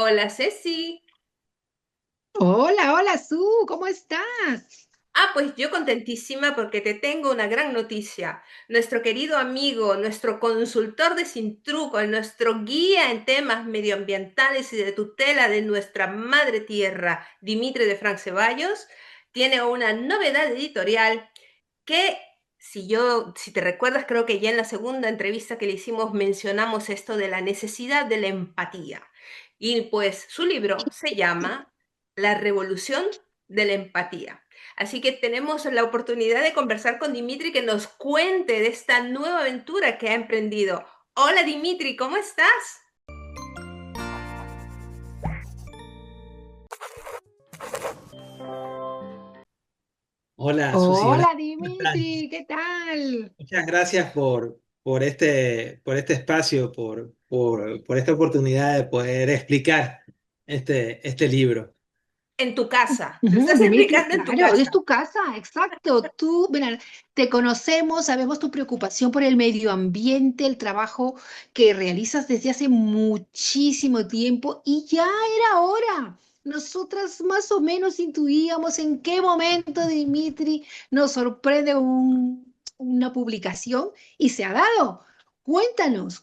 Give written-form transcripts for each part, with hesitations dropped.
Hola Ceci. Hola, hola, Su, ¿cómo estás? Pues yo contentísima porque te tengo una gran noticia. Nuestro querido amigo, nuestro consultor de Sin Truco, nuestro guía en temas medioambientales y de tutela de nuestra madre tierra, Dimitri de Ceballos, tiene una novedad editorial que, si te recuerdas, creo que ya en la segunda entrevista que le hicimos mencionamos esto de la necesidad de la empatía. Y pues su libro se llama La revolución de la empatía. Así que tenemos la oportunidad de conversar con Dimitri que nos cuente de esta nueva aventura que ha emprendido. Hola Dimitri, ¿cómo estás? Hola, Susi, hola. Hola, ¿Cómo estás? Dimitri, ¿qué tal? Muchas gracias por este espacio, por esta oportunidad de poder explicar este libro. En tu casa. Lo Ujú, estás Dimitri, explicando en tu claro, es casa. tu casa, exacto. Tú, mira, te conocemos, sabemos tu preocupación por el medio ambiente, el trabajo que realizas desde hace muchísimo tiempo y ya era hora. Nosotras más o menos intuíamos en qué momento, Dimitri, nos sorprende una publicación y se ha dado. Cuéntanos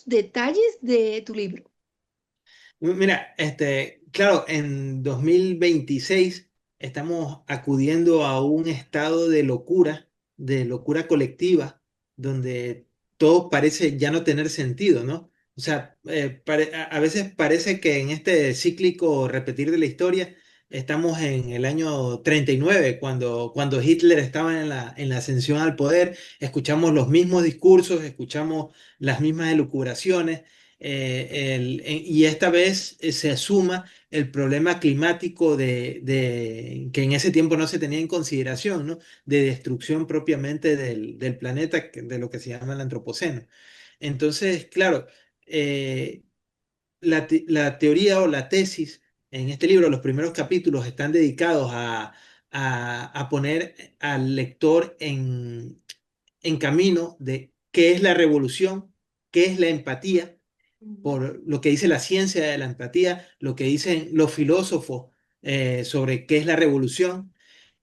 detalles de tu libro. Mira, claro, en 2026 estamos acudiendo a un estado de locura colectiva, donde todo parece ya no tener sentido, ¿no? O sea, a veces parece que en este cíclico repetir de la historia estamos en el año 39, cuando Hitler estaba en la ascensión al poder, escuchamos los mismos discursos, escuchamos las mismas elucubraciones y esta vez se asuma el problema climático que en ese tiempo no se tenía en consideración, ¿no? De destrucción propiamente del planeta, de lo que se llama el antropoceno. Entonces, claro, eh, la teoría o la tesis en este libro, los primeros capítulos están dedicados a poner al lector en camino de qué es la revolución, qué es la empatía por lo que dice la ciencia de la empatía, lo que dicen los filósofos sobre qué es la revolución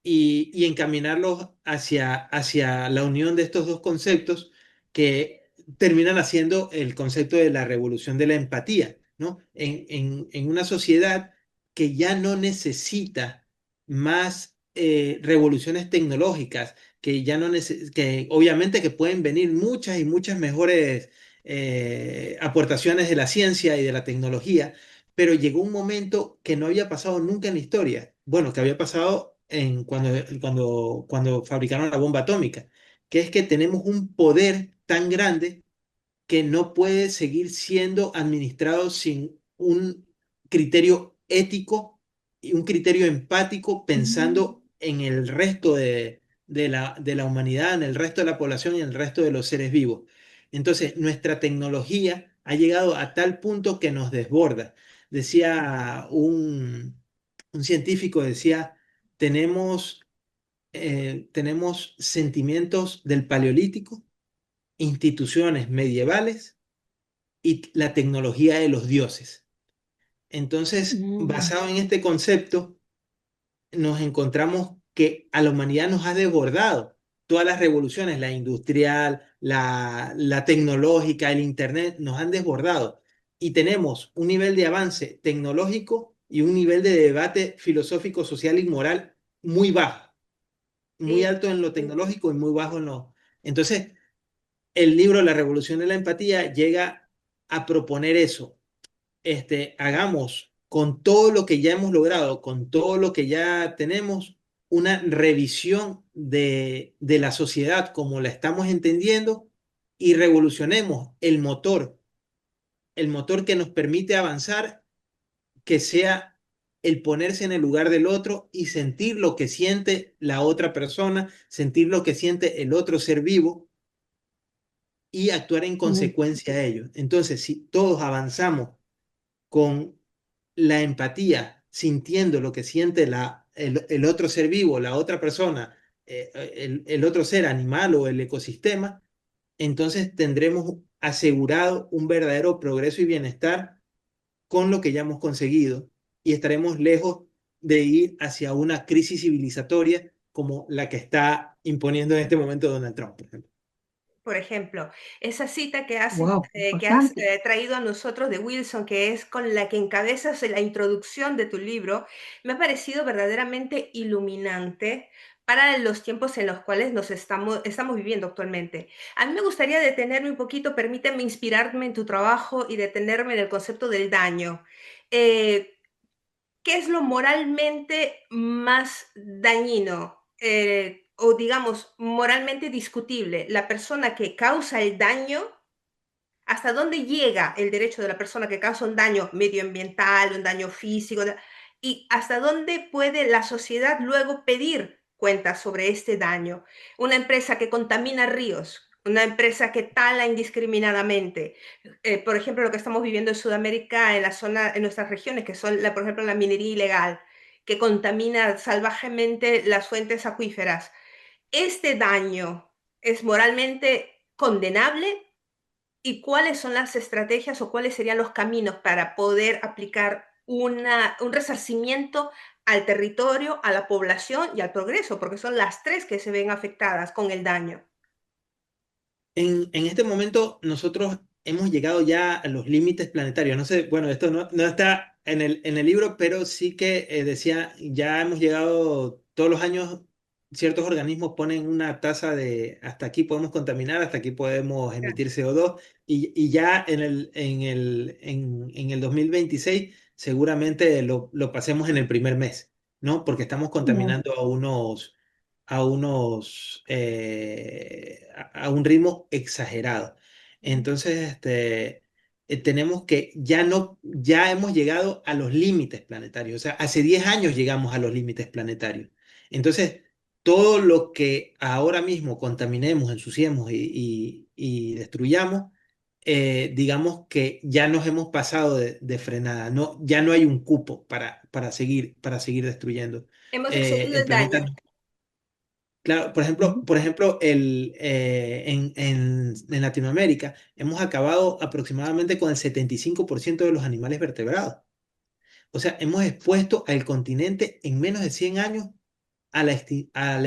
y encaminarlos hacia la unión de estos dos conceptos que terminan haciendo el concepto de la revolución de la empatía, ¿no? En una sociedad que ya no necesita más revoluciones tecnológicas, que obviamente que pueden venir muchas y muchas mejores aportaciones de la ciencia y de la tecnología, pero llegó un momento que no había pasado nunca en la historia. Bueno, que había pasado cuando fabricaron la bomba atómica, que es que tenemos un poder tan grande que no puede seguir siendo administrado sin un criterio ético y un criterio empático Mm, pensando en el resto de la humanidad, en el resto de la población y en el resto de los seres vivos. Entonces, nuestra tecnología ha llegado a tal punto que nos desborda. Decía un científico, decía, tenemos sentimientos del Paleolítico, instituciones medievales y la tecnología de los dioses. Entonces, mm, basado en este concepto, nos encontramos que a la humanidad nos ha desbordado todas las revoluciones, la industrial, la tecnológica, el Internet, nos han desbordado. Y tenemos un nivel de avance tecnológico y un nivel de debate filosófico, social y moral muy bajo, muy Sí. alto en lo tecnológico y muy bajo en lo... Entonces, el libro La Revolución de la Empatía llega a proponer eso. Hagamos con todo lo que ya hemos logrado, con todo lo que ya tenemos, una revisión de la sociedad como la estamos entendiendo y revolucionemos el motor que nos permite avanzar, que sea el ponerse en el lugar del otro y sentir lo que siente la otra persona, sentir lo que siente el otro ser vivo y actuar en mm, consecuencia a ello. Entonces, si todos avanzamos con la empatía, sintiendo lo que siente el otro ser vivo, la otra persona, el otro ser animal o el ecosistema, entonces tendremos asegurado un verdadero progreso y bienestar con lo que ya hemos conseguido y estaremos lejos de ir hacia una crisis civilizatoria como la que está imponiendo en este momento Donald Trump, por ejemplo. Por ejemplo, esa cita Wow, que has importante. traído a nosotros de Wilson, que es con la que encabezas la introducción de tu libro, me ha parecido verdaderamente iluminante para los tiempos en los cuales estamos viviendo actualmente. A mí me gustaría detenerme un poquito, permíteme inspirarme en tu trabajo y detenerme en el concepto del daño. Eh, ¿Qué es lo moralmente más dañino? O digamos, moralmente discutible. La persona que causa el daño, ¿hasta dónde llega el derecho de la persona que causa un daño medioambiental, un daño físico? Y hasta dónde puede la sociedad luego pedir cuentas sobre este daño. Una empresa que contamina ríos, una empresa que tala indiscriminadamente. Por ejemplo, lo que estamos viviendo en Sudamérica, en la zona, en nuestras regiones, que son, por ejemplo, la minería ilegal, que contamina salvajemente las fuentes acuíferas. ¿Este daño es moralmente condenable? ¿Y cuáles son las estrategias o cuáles serían los caminos para poder aplicar un resarcimiento al territorio, a la población y al progreso? Porque son las tres que se ven afectadas con el daño. En este momento nosotros hemos llegado ya a los límites planetarios. No sé, bueno, esto no está en el libro, pero sí que decía, ya hemos llegado todos los años, ciertos organismos ponen una tasa de hasta aquí podemos contaminar, hasta aquí podemos emitir CO2 y ya en el 2026 seguramente lo pasemos en el primer mes, ¿no? Porque estamos Wow. contaminando a un ritmo exagerado. Entonces, tenemos que ya no, ya hemos llegado a los límites planetarios. O sea, hace 10 años llegamos a los límites planetarios. Entonces, todo lo que ahora mismo contaminemos, ensuciemos y destruyamos, digamos que ya nos hemos pasado de frenada. No, ya no hay un cupo para seguir destruyendo. Hemos excedido El el daño. planeta. Claro, Ujú. por ejemplo en Latinoamérica hemos acabado aproximadamente con el 75% de los animales vertebrados. O sea, hemos expuesto al continente en menos de 100 años a la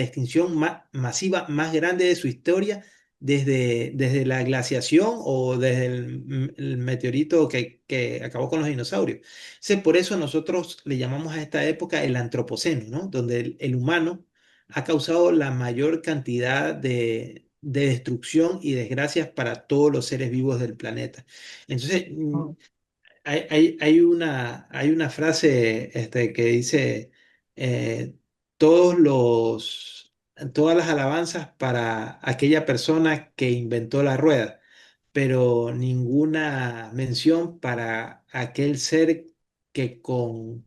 extinción masiva más grande de su historia desde la glaciación o desde el meteorito que acabó con los dinosaurios. Entonces, por eso nosotros le llamamos a esta época el antropoceno, ¿no? Donde el humano ha causado la mayor cantidad de destrucción y desgracias para todos los seres vivos del planeta. Entonces, Wow. hay una frase que dice, eh, todos todas las alabanzas para aquella persona que inventó la rueda, pero ninguna mención para aquel ser que con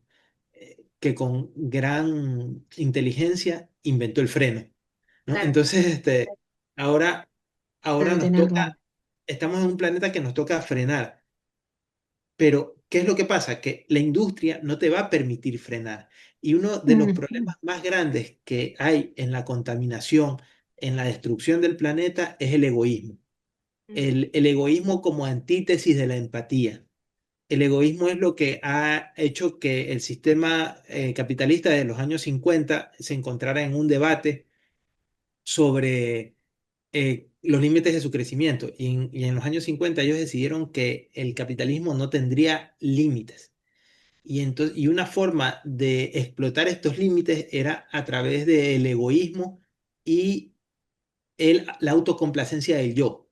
gran inteligencia inventó el freno, ¿no? Claro. Entonces, ahora, Para ahora nos detenerlo. toca, estamos en un planeta que nos toca frenar. Pero, ¿qué es lo que pasa? Que la industria no te va a permitir frenar. Y uno de los Ujú. problemas más grandes que hay en la contaminación, en la destrucción del planeta, es el egoísmo. Ujú. El egoísmo como antítesis de la empatía. El egoísmo es lo que ha hecho que el sistema capitalista de los años 50 se encontrara en un debate sobre los límites de su crecimiento. Y en los años 50 ellos decidieron que el capitalismo no tendría límites. Y una forma de explotar estos límites era a través del egoísmo y la autocomplacencia del yo.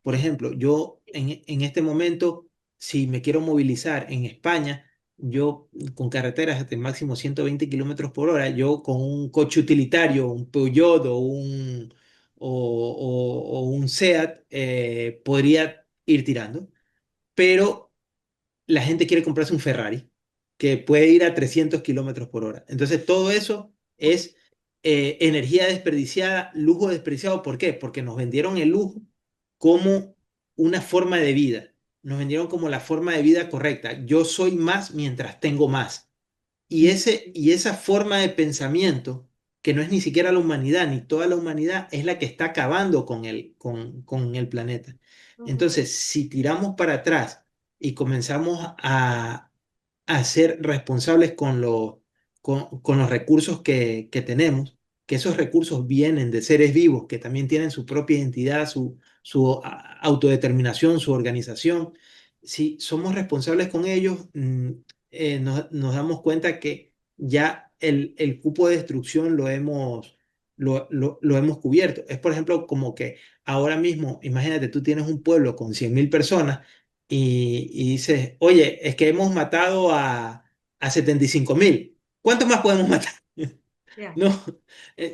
Por ejemplo, yo en este momento, si me quiero movilizar en España, yo con carreteras de máximo 120 kilómetros por hora, yo con un coche utilitario, un Peugeot o un SEAT, podría ir tirando. Pero la gente quiere comprarse un Ferrari que puede ir a 300 kilómetros por hora. Entonces, todo eso es energía desperdiciada, lujo desperdiciado. ¿Por qué? Porque nos vendieron el lujo como una forma de vida. Nos vendieron como la forma de vida correcta. Yo soy más mientras tengo más. Y esa forma de pensamiento, que no es ni siquiera la humanidad, ni toda la humanidad, es la que está acabando con el planeta. Ujú. Entonces, si tiramos para atrás y comenzamos a ser responsables con los recursos que tenemos, que esos recursos vienen de seres vivos que también tienen su propia identidad, su autodeterminación, su organización. Si somos responsables con ellos, nos damos cuenta que ya el cupo de destrucción lo hemos cubierto. Es, por ejemplo, como que ahora mismo, imagínate, tú tienes un pueblo con 100.000 personas y dices, oye, es que hemos matado a 75.000. ¿Cuántos más podemos matar? Ya. No,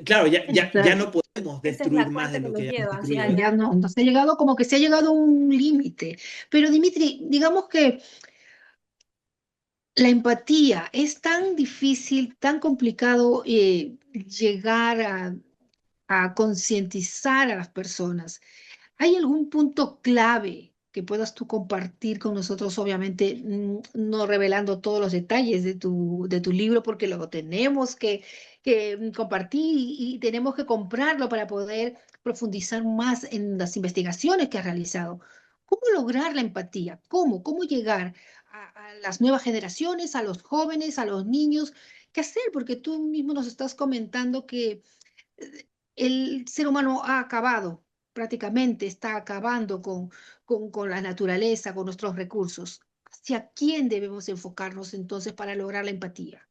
claro, ya Exacto. no podemos Esa es destruir la más cuenta de que lo nos que ya hemos lleva hacia destruido. Ya allá. no se ha llegado, como que se ha llegado a un límite. Pero Dimitri, digamos que la empatía es tan difícil, tan complicado llegar a concientizar a las personas. ¿Hay algún punto clave que puedas tú compartir con nosotros? Obviamente, no revelando todos los detalles de tu libro, porque luego tenemos que compartir y tenemos que comprarlo para poder profundizar más en las investigaciones que has realizado. ¿Cómo lograr la empatía? ¿Cómo? ¿Cómo llegar a las nuevas generaciones, a los jóvenes, a los niños? ¿Qué hacer? Porque tú mismo nos estás comentando que el ser humano ha acabado, prácticamente está acabando con la naturaleza, con nuestros recursos. ¿Hacia quién debemos enfocarnos entonces para lograr la empatía?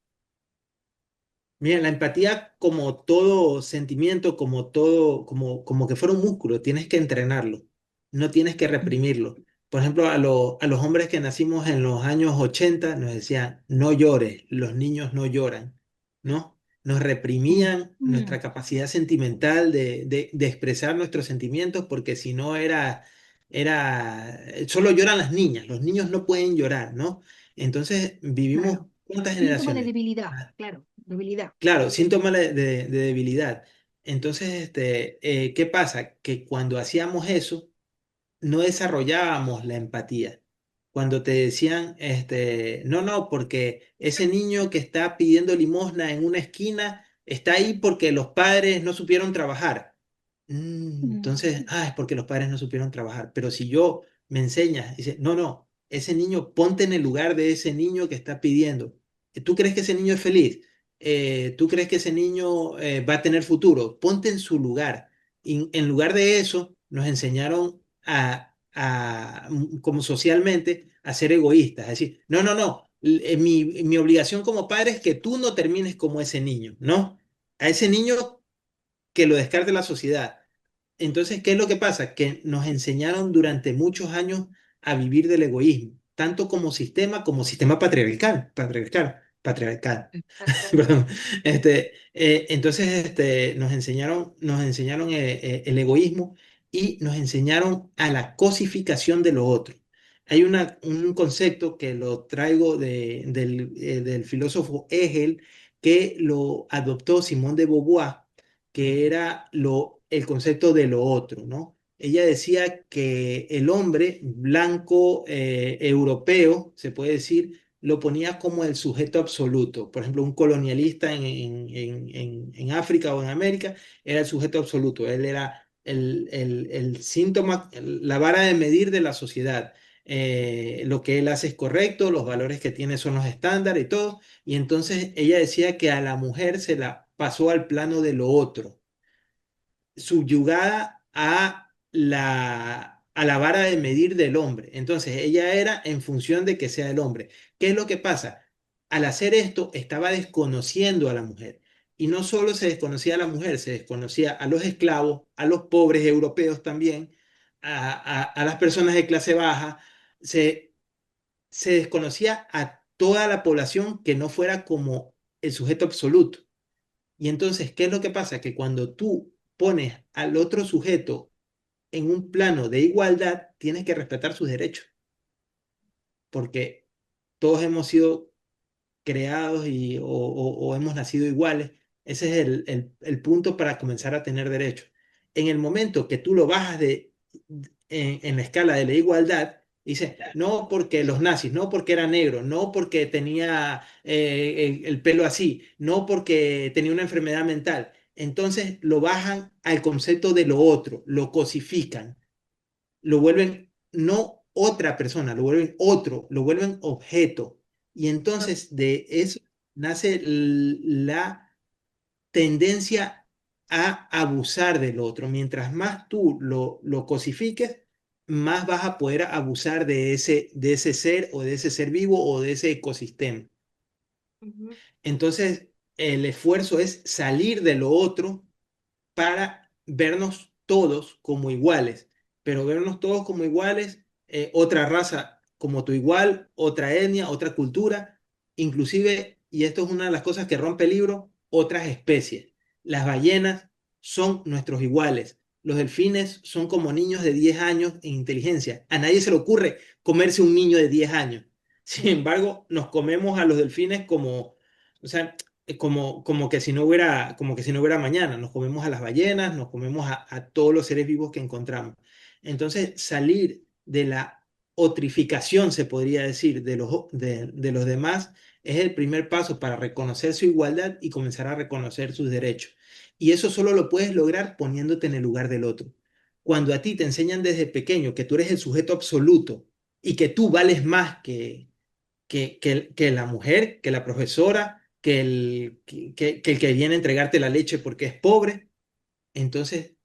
Mira, la empatía como todo sentimiento, como que fuera un músculo, tienes que entrenarlo, no tienes que reprimirlo. Por ejemplo, a los hombres que nacimos en los años 80 nos decían, no llores, los niños no lloran, ¿no? Nos Mm, reprimían nuestra mm, capacidad sentimental de expresar nuestros sentimientos porque si no solo lloran las niñas, los niños no pueden llorar, ¿no? Entonces vivimos claro. ¿cuántas Síntoma de generaciones? debilidad, claro, debilidad. Claro, síntomas de debilidad. Entonces, ¿qué pasa? Que cuando hacíamos eso, no desarrollábamos la empatía. Cuando te decían, no, no, porque ese niño que está pidiendo limosna en una esquina está ahí porque los padres no supieron trabajar. Entonces, Mm, es porque los padres no supieron trabajar. Pero si yo me enseñas, dice, no, no, ese niño, ponte en el lugar de ese niño que está pidiendo. ¿Tú crees que ese niño es feliz? ¿Tú crees que ese niño va a tener futuro? Ponte en su lugar. Y en lugar de eso, nos enseñaron como socialmente, a ser egoístas. Es decir, no, no, no. Mi obligación como padre es que tú no termines como ese niño, ¿no? A ese niño que lo descarte la sociedad. Entonces, ¿qué es lo que pasa? Que nos enseñaron durante muchos años a vivir del egoísmo, tanto como sistema patriarcal. Exactamente. Perdón. Entonces, nos enseñaron el egoísmo y nos enseñaron a la cosificación de lo otro. Hay un concepto que lo traigo del filósofo Hegel, que lo adoptó Simone de Beauvoir, que era el concepto de lo otro, ¿no? Ella decía que el hombre blanco europeo, se puede decir, lo ponía como el sujeto absoluto. Por ejemplo, un colonialista en África o en América era el sujeto absoluto. Él era el síntoma, la vara de medir de la sociedad. Lo que él hace es correcto, los valores que tiene son los estándares y todo. Y entonces ella decía que a la mujer se la pasó al plano de lo otro, subyugada a la vara de medir del hombre. Entonces ella era en función de que sea el hombre. ¿Qué es lo que pasa? Al hacer esto estaba desconociendo a la mujer. Y no solo se desconocía a la mujer, se desconocía a los esclavos, a los pobres europeos también, a las personas de clase baja, se, se desconocía a toda la población que no fuera como el sujeto absoluto. Y entonces, ¿qué es lo que pasa? Que cuando tú pones al otro sujeto en un plano de igualdad, tienes que respetar sus derechos, porque todos hemos sido creados o hemos nacido iguales. Ese es el punto para comenzar a tener derechos. En el momento que tú lo bajas en la escala de la igualdad, dice, no porque los nazis, no porque era negro, no porque tenía el pelo así, no porque tenía una enfermedad mental. Entonces lo bajan al concepto de lo otro, lo cosifican, lo vuelven no otra persona, lo vuelven otro, lo vuelven objeto. Y entonces de eso nace la tendencia a abusar del otro. Mientras más tú lo cosifiques, más vas a poder abusar de ese ser o de ese ser vivo o de ese ecosistema. Ujú. Entonces, el esfuerzo es salir de lo otro para vernos todos como iguales, pero vernos todos como iguales, otra raza como tu igual, otra etnia, otra cultura, inclusive, y esto es una de las cosas que rompe el libro, otras especies. Las ballenas son nuestros iguales. Los delfines son como niños de 10 años en inteligencia. A nadie se le ocurre comerse un niño de 10 años. Sin embargo, nos comemos a los delfines como, o sea, como que si no hubiera, como que si no hubiera mañana. Nos comemos a las ballenas, nos comemos a todos los seres vivos que encontramos. Entonces, salir de la otrificación, se podría decir, de los demás, es el primer paso para reconocer su igualdad y comenzar a reconocer sus derechos. Y eso solo lo puedes lograr poniéndote en el lugar del otro. Cuando a ti te enseñan desde pequeño que tú eres el sujeto absoluto y que tú vales más que la mujer, que la profesora, que el que viene a entregarte la leche porque es pobre, entonces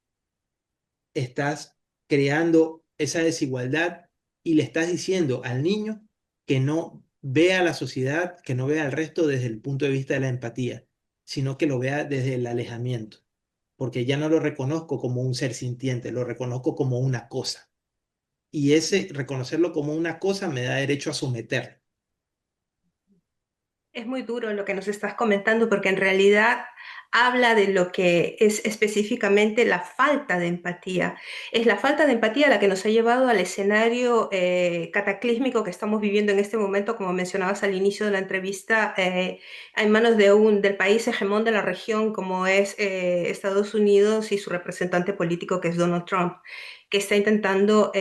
estás creando esa desigualdad y le estás diciendo al niño que no vea la sociedad, que no vea al resto desde el punto de vista de la empatía, sino que lo vea desde el alejamiento, porque ya no lo reconozco como un ser sintiente, lo reconozco como una cosa. Y ese reconocerlo como una cosa me da derecho a someterlo. Es muy duro lo que nos estás comentando porque en realidad habla de lo que es específicamente la falta de empatía. Es la falta de empatía la que nos ha llevado al escenario cataclísmico que estamos viviendo en este momento, como mencionabas al inicio de la entrevista, en manos del país hegemón de la región como es Estados Unidos y su representante político que es Donald Trump, que está intentando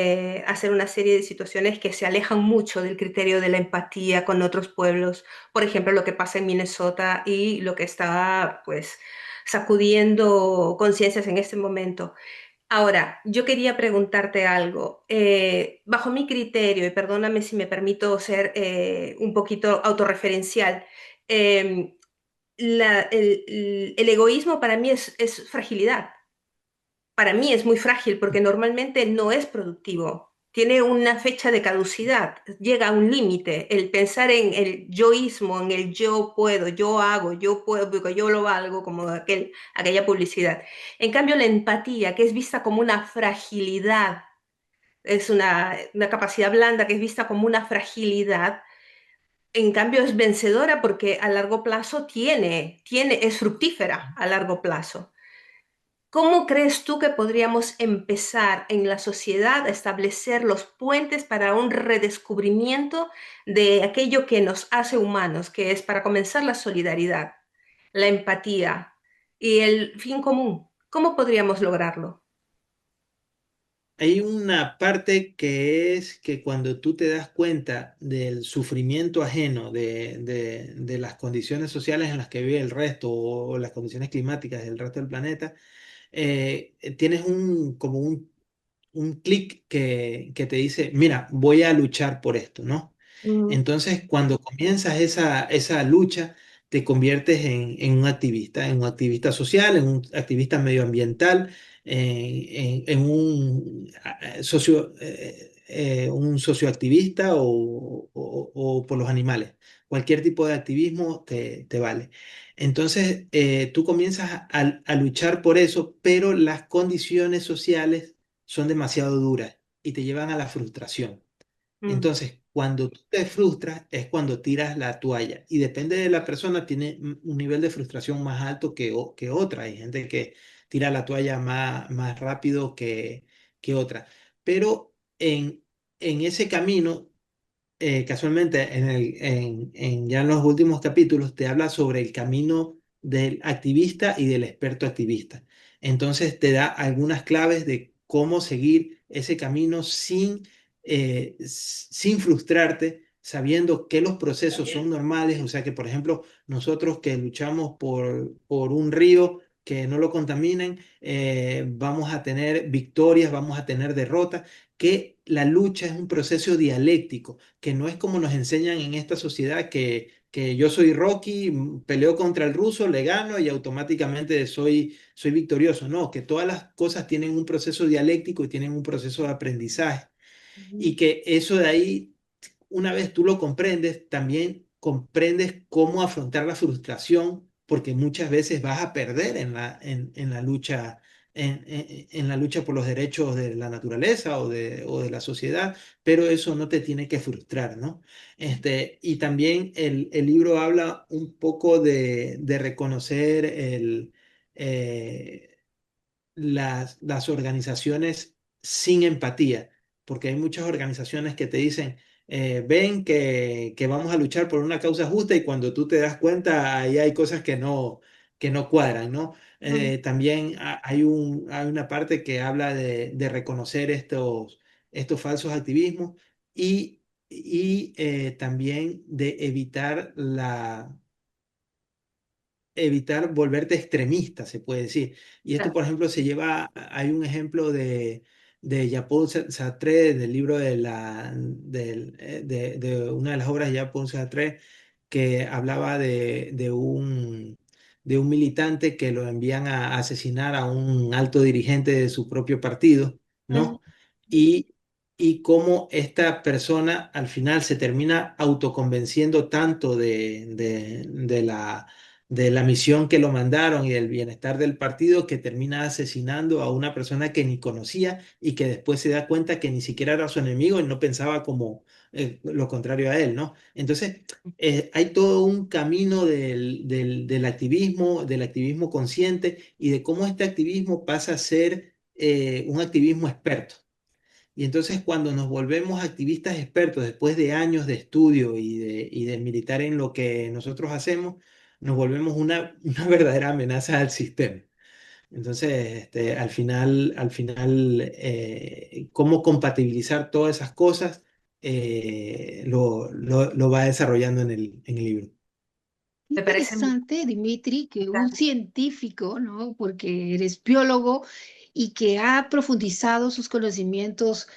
hacer una serie de situaciones que se alejan mucho del criterio de la empatía con otros pueblos, por ejemplo, lo que pasa en Minnesota y lo que está, pues, sacudiendo conciencias en este momento. Ahora, yo quería preguntarte algo. Bajo mi criterio, y perdóname si me permito ser un poquito autorreferencial, eh, el egoísmo para mí es fragilidad. Para mí es muy frágil porque normalmente no es productivo. Tiene una fecha de caducidad, llega a un límite. El pensar en el yoísmo, en el yo puedo, yo hago, yo puedo, porque yo lo valgo, como aquella publicidad. En cambio, la empatía, que es vista como una fragilidad, es una capacidad blanda que es vista como una fragilidad, en cambio es vencedora porque a largo plazo es fructífera a largo plazo. ¿Cómo crees tú que podríamos empezar en la sociedad a establecer los puentes para un redescubrimiento de aquello que nos hace humanos, que es para comenzar la solidaridad, la empatía y el fin común? ¿Cómo podríamos lograrlo? Hay una parte que es que cuando tú te das cuenta del sufrimiento ajeno, de las condiciones sociales en las que vive el resto o las condiciones climáticas del resto del planeta, tienes como un clic que te dice, mira, voy a luchar por esto, ¿no? Mm, Entonces, cuando comienzas esa lucha, te conviertes en un activista social, en un activista medioambiental, en un socioactivista o por los animales. Cualquier tipo de activismo te vale. Entonces, tú comienzas a luchar por eso, pero las condiciones sociales son demasiado duras y te llevan a la frustración. mm, Entonces, cuando tú te frustras es cuando tiras la toalla y depende de la persona, tiene un nivel de frustración más alto que otra. Hay gente que tira la toalla más rápido que otra. Pero en ese camino casualmente ya en los últimos capítulos te habla sobre el camino del activista y del experto activista. Entonces te da algunas claves de cómo seguir ese camino sin frustrarte, sabiendo que los procesos son normales. O sea que, por ejemplo, nosotros que luchamos por un río que no lo contaminen, vamos a tener victorias, vamos a tener derrotas que la lucha es un proceso dialéctico, que no es como nos enseñan en esta sociedad que yo soy Rocky, peleo contra el ruso, le gano y automáticamente soy victorioso. No, que todas las cosas tienen un proceso dialéctico y tienen un proceso de aprendizaje Ujú. y que eso de ahí, una vez tú lo comprendes, también comprendes cómo afrontar la frustración, porque muchas veces vas a perder en la lucha, en la lucha por los derechos de la naturaleza o de la sociedad, pero eso no te tiene que frustrar, ¿no? Y también el libro habla un poco de reconocer eh, las organizaciones sin empatía, porque hay muchas organizaciones que te dicen, ven que vamos a luchar por una causa justa y cuando tú te das cuenta, ahí hay cosas que no cuadran, ¿no? También hay una parte que habla de reconocer estos falsos activismos y también de evitar volverte extremista, se puede decir. Y esto, Claro. por ejemplo, hay un ejemplo de Jean-Paul Sartre, del libro de una de las obras de Jean-Paul Sartre, que hablaba de un militante que lo envían a asesinar a un alto dirigente de su propio partido, Ujú. ¿no? Y, y cómo esta persona al final se termina autoconvenciendo tanto de la misión que lo mandaron y del bienestar del partido, que termina asesinando a una persona que ni conocía y que después se da cuenta que ni siquiera era su enemigo y no pensaba como lo contrario a él, ¿no? Entonces, hay todo un camino del activismo consciente y de cómo este activismo pasa a ser un activismo experto. Y entonces cuando nos volvemos activistas expertos después de años de estudio y de militar en lo que nosotros hacemos, nos volvemos una verdadera amenaza al sistema. Entonces, al final cómo compatibilizar todas esas cosas lo va desarrollando en el libro. Me parece muy Interesante, Dimitri, que un claro. científico, ¿no? Porque eres biólogo y que ha profundizado sus conocimientos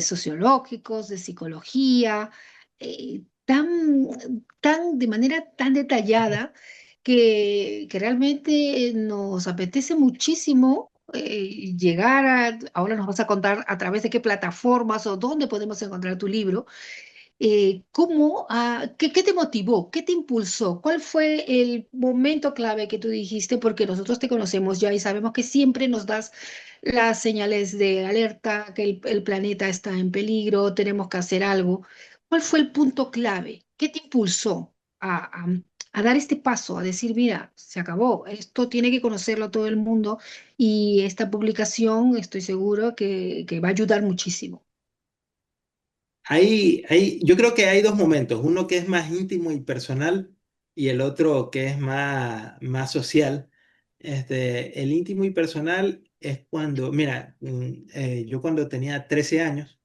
sociológicos, de psicología, de manera tan detallada que realmente nos apetece muchísimo llegar ahora nos vas a contar a través de qué plataformas o dónde podemos encontrar tu libro. ¿Qué te motivó? ¿Qué te impulsó? ¿Cuál fue el momento clave que tú dijiste? Porque nosotros te conocemos ya y sabemos que siempre nos das las señales de alerta, que el planeta está en peligro, tenemos que hacer algo. ¿Cuál fue el punto clave? ¿Qué te impulsó a dar este paso, a decir, mira, se acabó, esto tiene que conocerlo todo el mundo y esta publicación estoy seguro que va a ayudar muchísimo? Yo creo que hay dos momentos, uno que es más íntimo y personal y el otro que es más social. El íntimo y personal es cuando, mira, yo cuando tenía 13 años,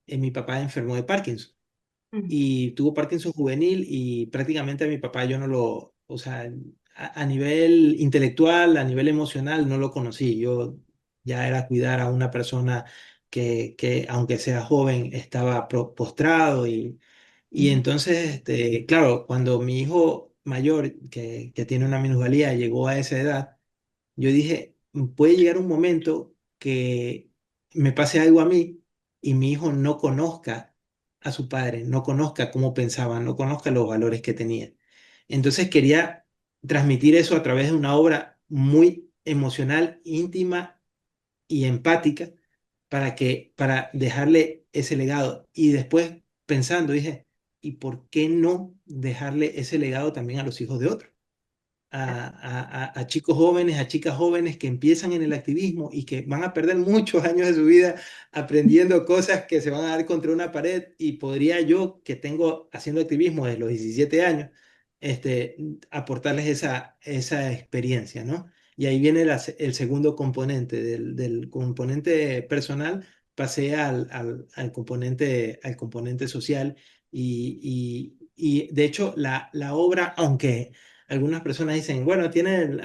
mi papá enfermó de Parkinson Ujú. y tuvo Parkinson juvenil y prácticamente a mi papá yo no lo, o sea, a nivel intelectual, a nivel emocional, no lo conocí. Yo ya era cuidar a una persona que aunque sea joven, estaba postrado y entonces, claro, cuando mi hijo mayor, que tiene una minusvalía, llegó a esa edad, yo dije, puede llegar un momento que me pase algo a mí y mi hijo no conozca a su padre, no conozca cómo pensaba, no conozca los valores que tenía. Entonces quería transmitir eso a través de una obra muy emocional, íntima y empática para dejarle ese legado. Y después pensando, dije, ¿y por qué no dejarle ese legado también a los hijos de otros? A chicos jóvenes, a chicas jóvenes que empiezan en el activismo y que van a perder muchos años de su vida aprendiendo cosas que se van a dar contra una pared y podría yo, que tengo haciendo activismo desde los 17 años, este, aportarles esa experiencia, ¿no? Y ahí viene el segundo componente, del componente personal, pasé al componente social y de hecho la obra, aunque algunas personas dicen, bueno, tiene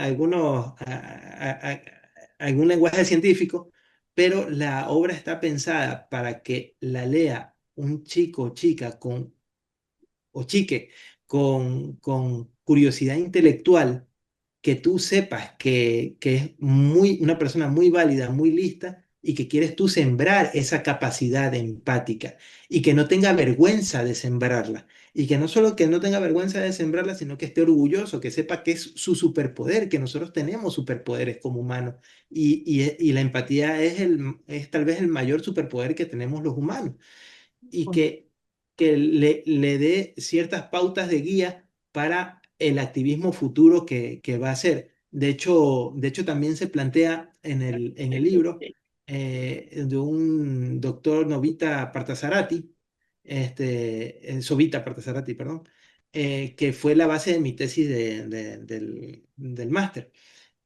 algún lenguaje científico, pero la obra está pensada para que la lea un chico o chica o chique con curiosidad intelectual, que tú sepas que es una persona muy válida, muy lista, y que quieres tú sembrar esa capacidad empática y que no tenga vergüenza de sembrarla. Y que no solo que no tenga vergüenza de sembrarla, sino que esté orgulloso, que sepa que es su superpoder, que nosotros tenemos superpoderes como humanos. Y la empatía es tal vez el mayor superpoder que tenemos los humanos y que le dé ciertas pautas de guía para el activismo futuro que va a hacer. De hecho, también se plantea en el libro de un doctor Novita Partasarati, Sovita Partasarati, perdón, que fue la base de mi tesis del máster.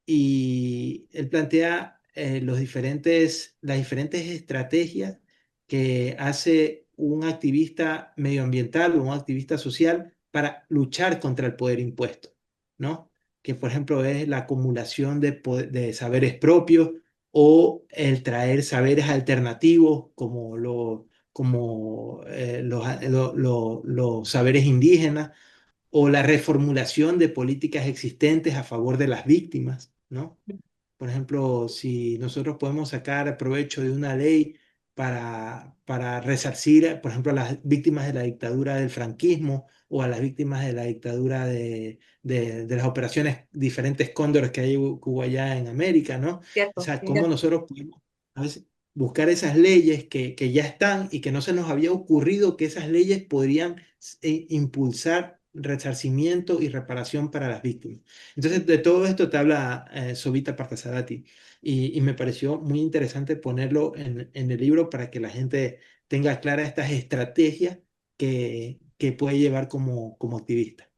Y él plantea las diferentes estrategias que hace un activista medioambiental o un activista social para luchar contra el poder impuesto, ¿no? Que por ejemplo es la acumulación de saberes propios o el traer saberes alternativos como los saberes indígenas o la reformulación de políticas existentes a favor de las víctimas, ¿no? Por ejemplo, si nosotros podemos sacar provecho de una ley para resarcir, por ejemplo, a las víctimas de la dictadura del franquismo o a las víctimas de la dictadura de las operaciones diferentes cóndores que hubo allá en América, ¿no? O Cierto, sea, cómo nosotros podemos a veces buscar esas leyes que ya están y que no se nos había ocurrido que esas leyes podrían impulsar resarcimiento y reparación para las víctimas. Entonces, de todo esto te habla Sovita Parthasarathi y me pareció muy interesante ponerlo en el libro para que la gente tenga claras estas estrategias que puede llevar como activista.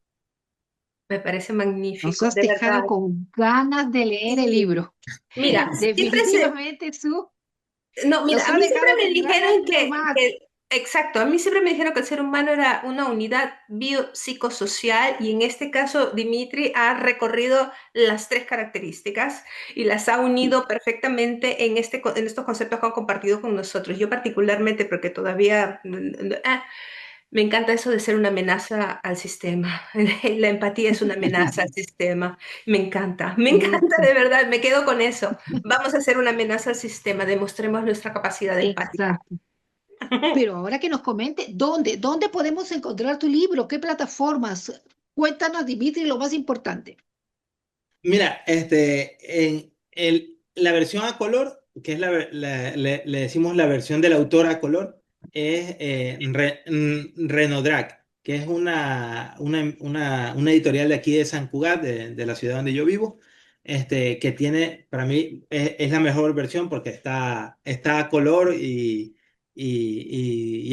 me parece Nos magnífico, has de verdad. dejado con ganas de leer el Sí, libro. mira, siempre se, Definitivamente, Su, no, mira, nos a ha mí siempre dejado me con ganas dijeron de más. exacto, a mí siempre me dijeron que el ser humano era una unidad biopsicosocial y en este caso Dimitri ha recorrido las tres características y las ha unido perfectamente en estos conceptos que han compartido con nosotros. Yo particularmente, porque todavía me encanta eso de ser una amenaza al sistema. La empatía es una amenaza al sistema. Me encanta Eso, de verdad, me quedo con eso. Vamos a hacer una amenaza al sistema, demostremos nuestra capacidad empática. exacto. Pero ahora que nos comente, ¿dónde podemos encontrar tu libro? ¿Qué plataformas? Cuéntanos, Dimitri, lo más importante. Mira, la versión a color, que es le decimos la versión del autor a color, es Renodrac, que es una editorial de aquí de San Cugat, de la ciudad donde yo vivo, que tiene, para mí, es la mejor versión porque está a color y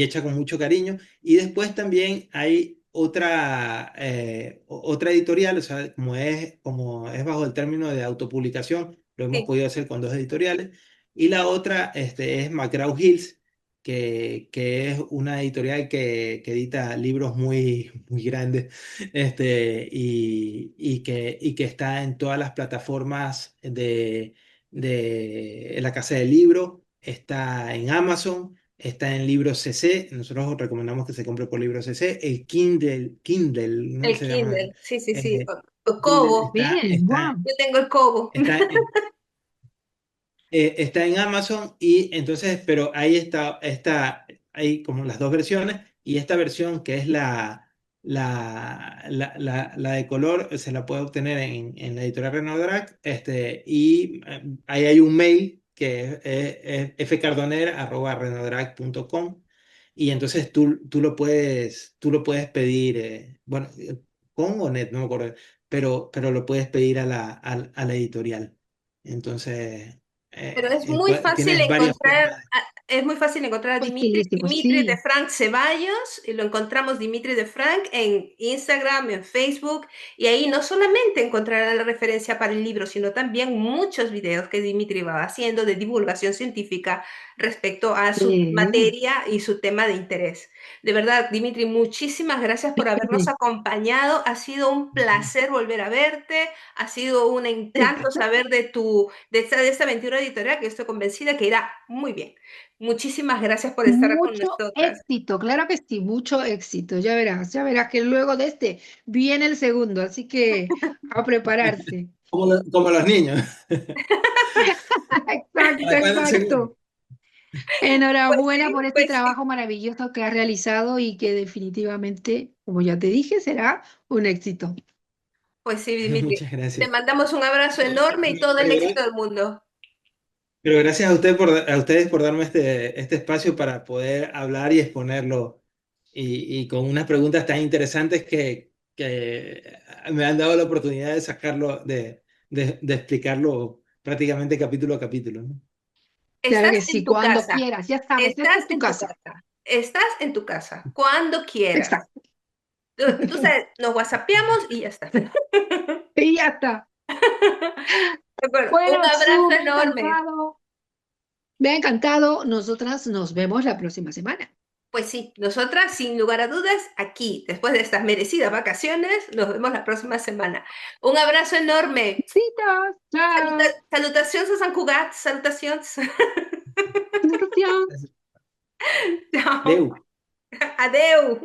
hecha con mucho cariño. Y después también hay otra editorial, o sea, como es bajo el término de autopublicación, lo hemos Sí, podido hacer con dos editoriales. Y la otra es McGraw-Hills, que es una editorial que edita libros muy, muy grandes y que está en todas las plataformas de la casa del libro, está en Amazon. Está en libros CC, nosotros recomendamos que se compre por libros CC, el Kindle, ¿no? el Se llama. Kindle, sí, sí, sí. eh, O Kindle Kobo, Bien, wow. yo tengo el Kobo. está, está en Amazon y entonces, pero hay como las dos versiones y esta versión que es la de color se la puede obtener en la editorial Renaudrat y ahí hay un mail que es fcardoner@renaudrat.com y entonces tú lo puedes pedir, bueno, con o net, no me acuerdo, pero lo puedes pedir a la editorial. Entonces Pero es muy fácil tienes varias encontrar, formas. Es muy fácil encontrar a Dimitri, Facilísimo, Dimitri de sí. Frank Ceballos, y lo encontramos Dimitri de Frank en Instagram, en Facebook, y ahí no solamente encontrará la referencia para el libro, sino también muchos videos que Dimitri va haciendo de divulgación científica respecto a su Sí. materia y su tema de interés. De verdad, Dimitri, muchísimas gracias por habernos acompañado. Ha sido un placer volver a verte. Ha sido un encanto saber de esta aventura editorial que estoy convencida que irá muy bien. Muchísimas gracias por estar con Mucho nosotras. éxito, claro que sí, mucho éxito. Ya verás que luego de este viene el segundo, así que a prepararse. Como los niños. Exacto, ¿Para cuándo el segundo? exacto. Pues Enhorabuena sí, por este pues sí. trabajo maravilloso que has realizado y que definitivamente, como ya te dije, será un éxito. Pues sí, Dimitri. Muchas Te gracias. mandamos un abrazo enorme y todo el Pero, éxito del mundo. pero gracias a usted a ustedes por darme este espacio para poder hablar y exponerlo y con unas preguntas tan interesantes que me han dado la oportunidad de sacarlo, de explicarlo prácticamente capítulo a capítulo, ¿no? Claro Estás que en sí, tu cuando casa. quieras, ya sabes, esta Estás es tu en tu casa. casa. Estás en tu casa. Cuando quieras. Exacto. Tú sabes, nos whatsappeamos y ya está. Y ya está. Bueno, un Bueno, Chu, abrazo enorme. me ha encantado. Nosotras nos vemos la próxima semana. Pues sí, nosotras, sin lugar a dudas, aquí, después de estas merecidas vacaciones, nos vemos la próxima semana. Un abrazo enorme. Besitos, chao. Salutacions a Sant Cugat, salutacions. Gracias. Ciao. Deu. Adeu.